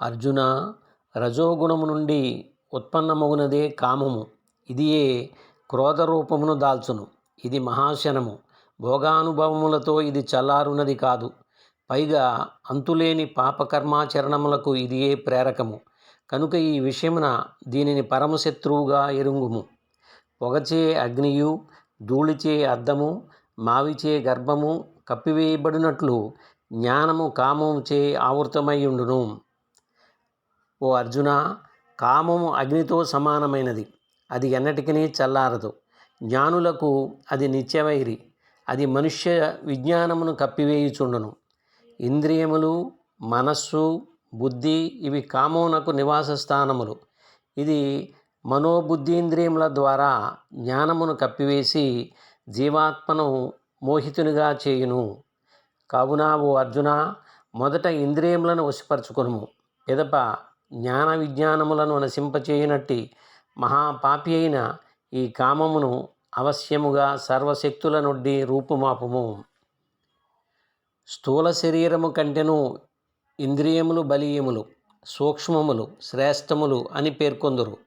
అర్జున, రజోగుణము నుండి ఉత్పన్నమగునదే కామము. ఇదియే క్రోధరూపమును దాల్చును. ఇది మహాశనము. భోగానుభవములతో ఇది చల్లారునది కాదు. పైగా అంతులేని పాపకర్మాచరణములకు ఇదియే ప్రేరకము. కనుక ఈ విషయమున దీనిని పరమశత్రువుగా ఎరుంగుము. పొగచే అగ్నియు, ధూళిచే అద్దము, మావిచే గర్భము కప్పివేయబడినట్లు జ్ఞానము కామముచే ఆవృతమైయుండును. ఓ అర్జున, కామము అగ్నితో సమానమైనది. అది ఎన్నటికీ చల్లారదు. జ్ఞానులకు అది నిత్యవైరి. అది మనుష్య విజ్ఞానమును కప్పివేయుచుండును. ఇంద్రియములు, మనస్సు, బుద్ధి ఇవి కామమునకు నివాస స్థానములు. ఇది మనోబుద్ధీంద్రియముల ద్వారా జ్ఞానమును కప్పివేసి జీవాత్మను మోహితునిగా చేయును. కావున ఓ అర్జున, మొదట ఇంద్రియములను వశపరచుకొనుము. పిదప జ్ఞాన విజ్ఞానములను నశింపచేయునట్టి మహాపాపి అయిన ఈ కామమును అవశ్యముగా సర్వశక్తుల నుండి రూపుమాపుము. స్థూల శరీరము కంటెను ఇంద్రియములు బలీయములు, సూక్ష్మములు, శ్రేష్టములు అని పేర్కొందురు.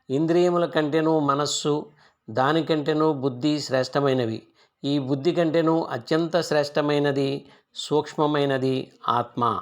ఇంద్రియముల కంటెను మనస్సు, దానికంటెను బుద్ధి శ్రేష్టమైనవి. ఈ బుద్ధి కంటెను అత్యంత శ్రేష్టమైనది, సూక్ష్మమైనది ఆత్మ.